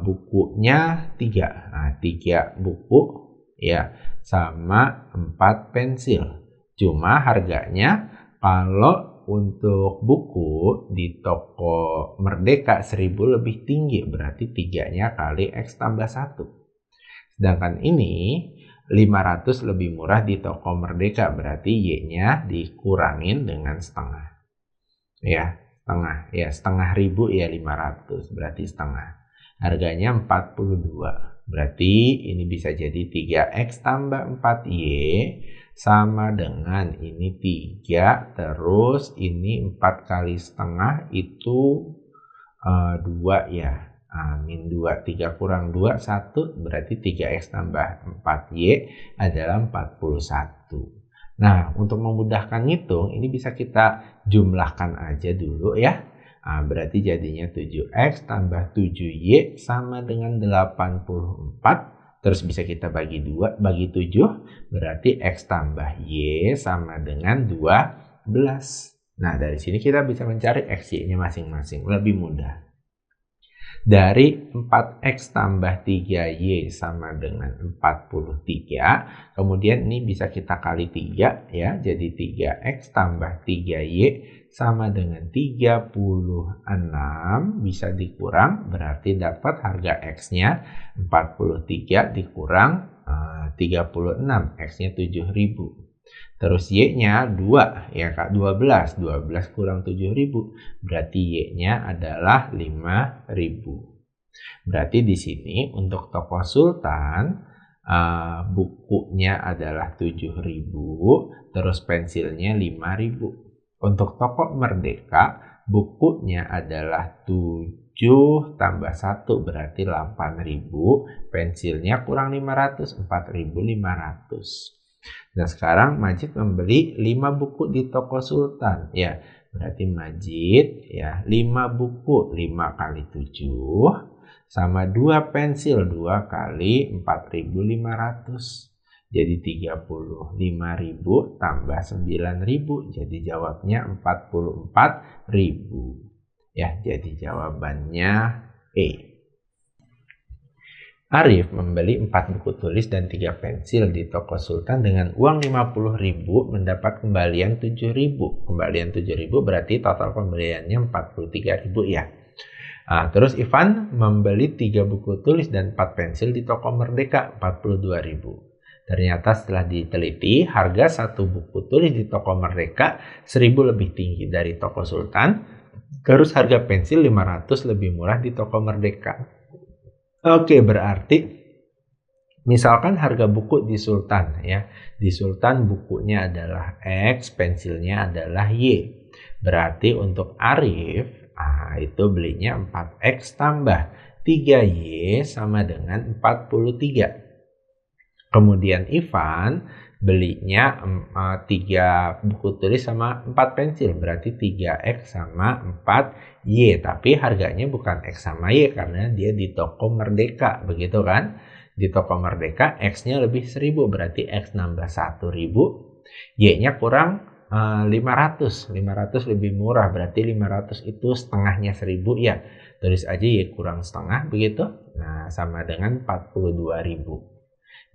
bukunya 3. Nah, 3 buku ya sama 4 pensil. Cuma harganya kalau untuk buku di toko Merdeka 1.000 lebih tinggi, berarti 3-nya kali X tambah 1. Sedangkan ini 500 lebih murah di toko Merdeka, berarti Y-nya dikurangin dengan setengah. Ya, setengah ya, setengah ribu ya 500, berarti setengah. Harganya 42, berarti ini bisa jadi 3X tambah 4Y sama dengan ini 3, terus ini 4 kali setengah itu 2 ya. Min 2, 3 kurang 2, 1, berarti 3X tambah 4Y adalah 41. Nah, untuk memudahkan ngitung, ini bisa kita jumlahkan aja dulu ya. Berarti jadinya 7X tambah 7Y sama dengan 84. Terus bisa kita bagi 2, bagi 7, berarti X tambah Y sama dengan 12. Nah, dari sini kita bisa mencari X, Y-nya masing-masing, lebih mudah. Dari 4X tambah 3Y sama dengan 43, kemudian ini bisa kita kali 3 ya, jadi 3X tambah 3Y sama dengan 36, bisa dikurang, berarti dapat harga X-nya 43 dikurang 36, X-nya 7.000. Terus Y-nya 2 ya Kak, 12 kurang 7.000, berarti Y-nya adalah 5.000. Berarti di sini untuk toko Sultan bukunya adalah 7.000, terus pensilnya 5.000. Untuk toko Merdeka bukunya adalah 7 tambah 1 berarti 8.000, pensilnya kurang 500, 4.500. Nah, sekarang Majid membeli 5 buku di toko Sultan ya. Berarti Majid ya 5 buku, 5 kali 7 sama 2 pensil, 2 kali 4.500. Jadi 35.000 tambah 9.000. Jadi jawabnya 44.000. Ya, jadi jawabannya E. Arif membeli 4 buku tulis dan 3 pensil di toko Sultan dengan uang 50.000, mendapat kembalian 7.000. Kembalian 7.000 berarti total pembeliannya 43.000 ya. Terus Ivan membeli 3 buku tulis dan 4 pensil di toko Merdeka, 42.000. Ternyata setelah diteliti, harga 1 buku tulis di toko Merdeka 1.000 lebih tinggi dari toko Sultan. Terus harga pensil 500 lebih murah di toko Merdeka. Oke, berarti misalkan harga buku di Sultan ya. Di Sultan bukunya adalah X, pensilnya adalah Y. Berarti untuk Arif itu belinya 4X tambah 3Y sama dengan 43. Kemudian Ivan belinya 3 buku tulis sama 4 pensil, berarti 3X sama 4Y, tapi harganya bukan X sama Y karena dia di toko Merdeka, begitu kan? Di toko Merdeka X-nya lebih 1.000, berarti X nambah 1.000, Y-nya kurang 500 lebih murah, berarti 500 itu setengahnya 1.000 ya. Tulis aja Y kurang setengah, begitu. Nah, sama dengan 42.000.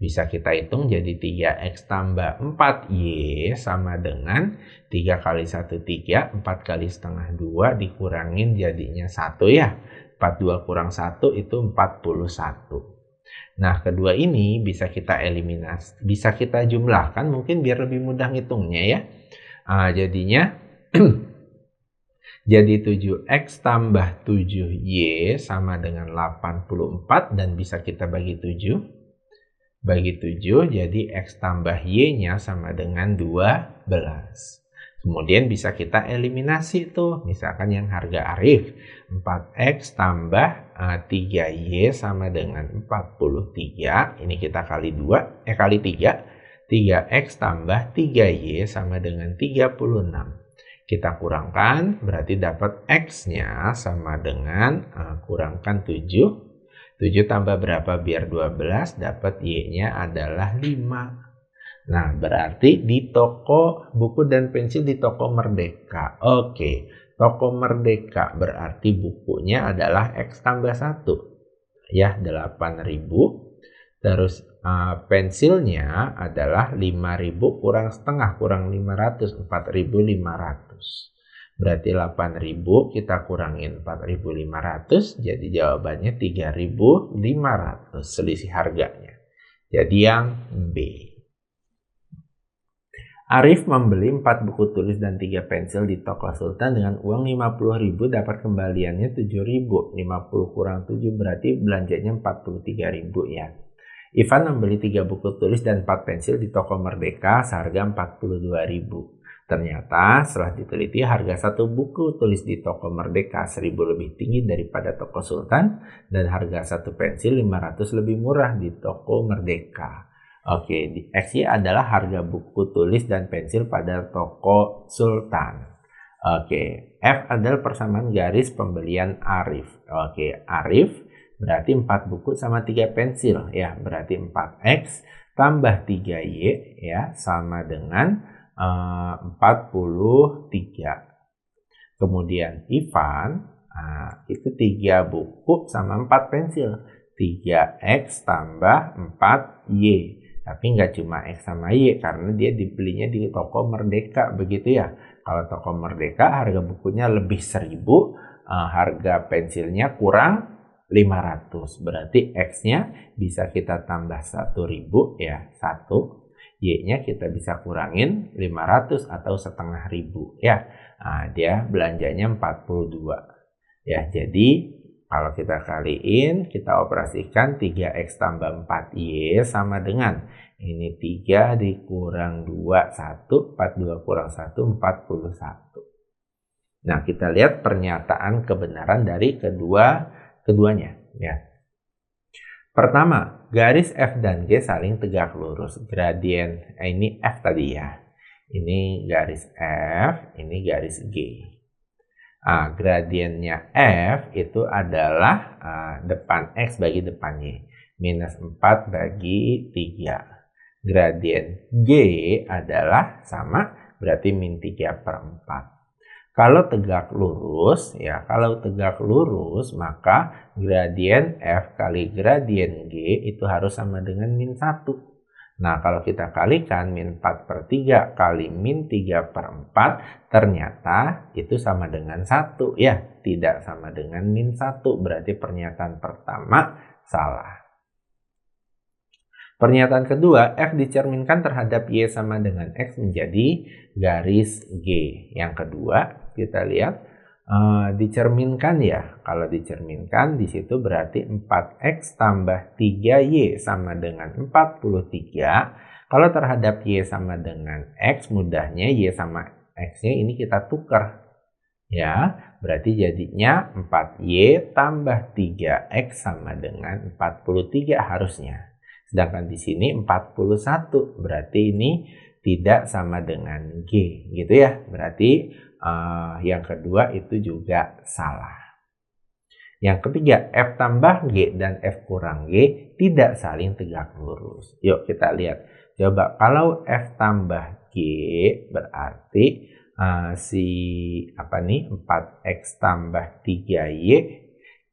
Bisa kita hitung jadi 3X tambah 4Y sama dengan 3 kali 1 3, 4 kali setengah 2 dikurangin jadinya 1 ya. 42 kurang 1 itu 41. Nah, kedua ini bisa kita eliminasi, bisa kita jumlahkan mungkin biar lebih mudah ngitungnya ya. Jadinya jadi 7X tambah 7Y sama dengan 84 dan bisa kita bagi 7. Bagi 7, jadi X tambah Y-nya sama dengan 12. Kemudian bisa kita eliminasi tuh. Misalkan yang harga Arif, 4X tambah 3Y sama dengan 43. Ini kita kali 2, kali 3. 3X tambah 3Y sama dengan 36. Kita kurangkan, berarti dapat X-nya sama dengan kurangkan 7. 7 tambah berapa biar 12, dapat Y-nya adalah 5. Nah, berarti di toko buku dan pensil di toko Merdeka. Oke, toko Merdeka berarti bukunya adalah X tambah 1. Ya, 8.000. Terus pensilnya adalah 5.000 kurang setengah, kurang 500, 4.500. Berarti 8.000 kita kurangin 4.500, jadi jawabannya 3.500 selisih harganya. Jadi yang B. Arif membeli 4 buku tulis dan 3 pensil di toko Sultan dengan uang 50.000, dapat kembaliannya 7.000. 50 kurang 7 berarti belanjanya 43.000 ya. Ivan membeli 3 buku tulis dan 4 pensil di toko Merdeka seharga 42.000. Ternyata setelah diteliti harga satu buku tulis di toko Merdeka 1.000 lebih tinggi daripada toko Sultan dan harga satu pensil 500 lebih murah di toko Merdeka. Oke, XY adalah harga buku tulis dan pensil pada toko Sultan. Oke, F adalah persamaan garis pembelian Arif. Oke, Arif berarti 4 buku sama 3 pensil ya, berarti 4X tambah 3Y ya sama dengan 43. Kemudian Ivan itu 3 buku sama 4 pensil, 3X tambah 4Y. Tapi nggak cuma X sama Y karena dia dibelinya di toko Merdeka, begitu ya. Kalau toko Merdeka harga bukunya lebih 1.000, harga pensilnya kurang 500. Berarti X-nya bisa kita tambah 1.000 ya, 1. Y-nya kita bisa kurangin 500 atau 500 ya. Dia belanjanya 42. Ya, jadi kalau kita kaliin, kita operasikan 3X tambah 4Y sama dengan ini 3 dikurang 2, 1, 42 kurang 1, 41. Nah, kita lihat pernyataan kebenaran dari keduanya. Ya. Pertama, garis F dan G saling tegak lurus. Gradien, ini F tadi ya. Ini garis F, ini garis G. Gradiennya F itu adalah depan X bagi depan Y. Minus 4 bagi 3. Gradien G adalah sama, berarti min 3/4. Kalau tegak lurus, ya kalau tegak lurus, maka gradien F kali gradien G itu harus sama dengan min 1. Nah, kalau kita kalikan min 4/3 kali min 3/4, ternyata itu sama dengan 1. Ya, tidak sama dengan min 1. Berarti pernyataan pertama salah. Pernyataan kedua, F dicerminkan terhadap Y sama dengan X menjadi garis G. Yang kedua, kita lihat dicerminkan ya. Kalau dicerminkan di situ berarti 4X tambah 3Y sama dengan 43. Kalau terhadap Y sama dengan X, mudahnya Y sama X-nya ini kita tukar. Ya, berarti jadinya 4Y tambah 3X sama dengan 43 harusnya. Sedangkan di sini 41, berarti ini tidak sama dengan G, gitu ya. Berarti yang kedua itu juga salah. Yang ketiga, F tambah G dan F kurang G tidak saling tegak lurus. Yuk kita lihat. Coba kalau F tambah G berarti 4X tambah 3Y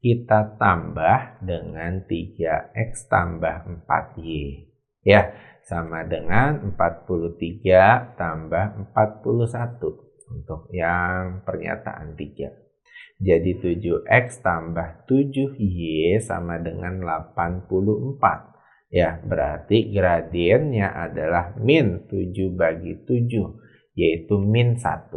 kita tambah dengan 3X tambah 4Y. Ya, sama dengan 43 tambah 41. Untuk yang pernyataan 3. Jadi 7X tambah 7Y sama dengan 84. Ya, berarti gradiennya adalah min 7 bagi 7, yaitu min 1.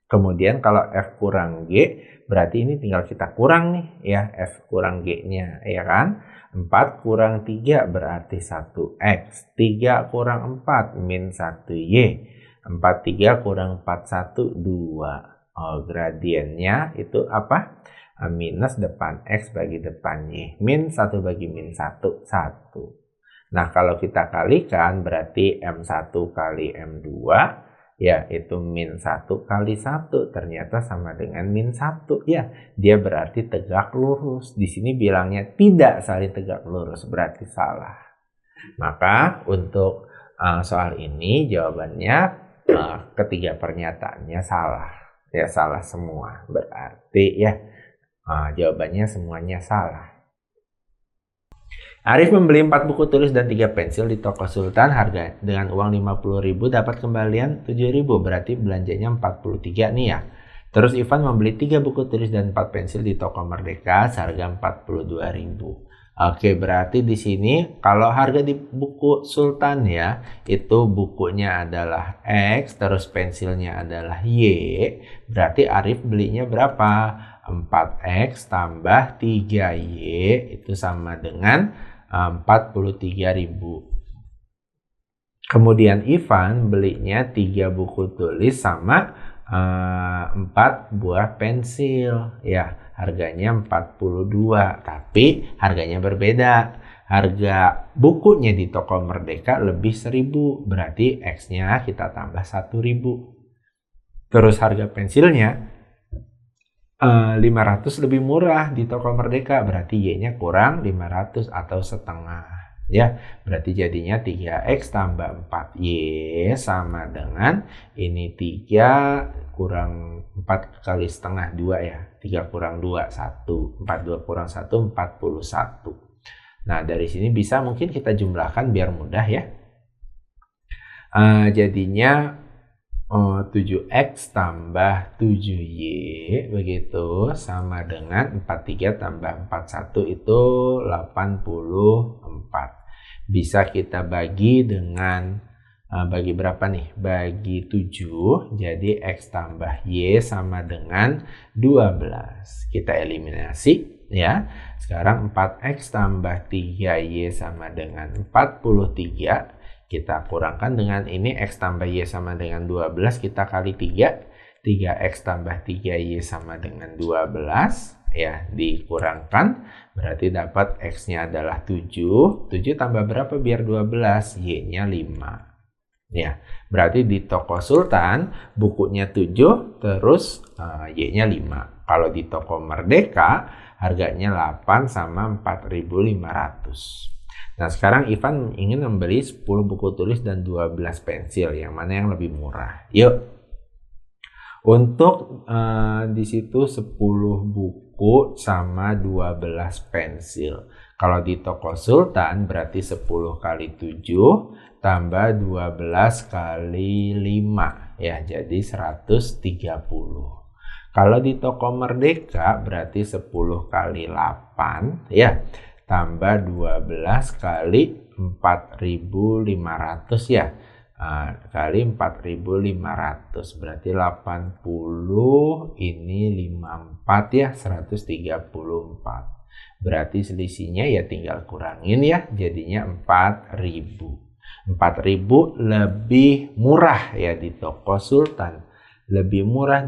Kemudian kalau F kurang G, berarti ini tinggal kita kurang nih, ya, F kurang G-nya, ya kan? 4 kurang 3 berarti 1X. 3 kurang 4, min 1Y. 43 kurang 41, 2. Gradiennya itu apa? Minus depan X bagi depan Y. Min 1 bagi min 1, 1. Nah, kalau kita kalikan berarti M1 kali M2, ya, itu min 1 kali 1. Ternyata sama dengan min 1. Ya, dia berarti tegak lurus. Di sini bilangnya tidak saling tegak lurus, berarti salah. Maka untuk soal ini jawabannya ketiga pernyataannya salah. Ya, salah semua. Berarti ya jawabannya semuanya salah. Arif membeli 4 buku tulis dan 3 pensil di toko Sultan harga dengan uang 50.000, dapat kembalian 7.000, berarti belanjanya 43 nih ya. Terus Ivan membeli 3 buku tulis dan 4 pensil di toko Merdeka seharga 42.000. Oke, berarti di sini kalau harga di buku Sultan ya, itu bukunya adalah X, terus pensilnya adalah Y, berarti Arif belinya berapa? 4X tambah 3Y itu sama dengan 43.000. Kemudian Ivan belinya 3 buku tulis sama 4 buah pensil ya, harganya 42, tapi harganya berbeda. Harga bukunya di toko Merdeka lebih 1.000, berarti X-nya kita tambah 1.000. Terus harga pensilnya 500 lebih murah di toko Merdeka, berarti Y-nya kurang 500 atau setengah. Ya, berarti jadinya 3X tambah 4Y sama dengan ini 3 kurang 4 kali setengah 2 ya. 3 kurang 2, 1. 42 kurang 1, 41. Nah, dari sini bisa mungkin kita jumlahkan biar mudah ya. Jadinya 7X tambah 7Y begitu sama dengan 43 tambah 41 itu 84. Bisa kita bagi dengan bagi berapa nih? Bagi 7, jadi X tambah Y sama dengan 12. Kita eliminasi ya. Sekarang 4X tambah 3Y sama dengan 43. Kita kurangkan dengan ini, X tambah Y sama dengan 12, kita kali 3. 3X tambah 3Y sama dengan 12. Ya, dikurangkan, berarti dapat X-nya adalah 7. 7 tambah berapa biar 12? Y-nya 5. Ya, berarti di toko Sultan bukunya 7, terus Y-nya 5. Kalau di toko Merdeka harganya 8 sama 4.500. Nah, sekarang Ivan ingin membeli 10 buku tulis dan 12 pensil. Yang mana yang lebih murah? Yuk. Untuk di situ 10 buku sama 12 pensil. Kalau di toko Sultan berarti 10 kali 7 tambah 12 kali 5. Ya, jadi 130. Kalau di toko Merdeka berarti 10 kali 8. Ya, tambah 12 kali 4.500 ya. Kali 4.500 berarti 80, ini 54 ya, 134. Berarti selisihnya ya tinggal kurangin ya, jadinya 4.000. 4.000 lebih murah ya di toko Sultan. Lebih murah di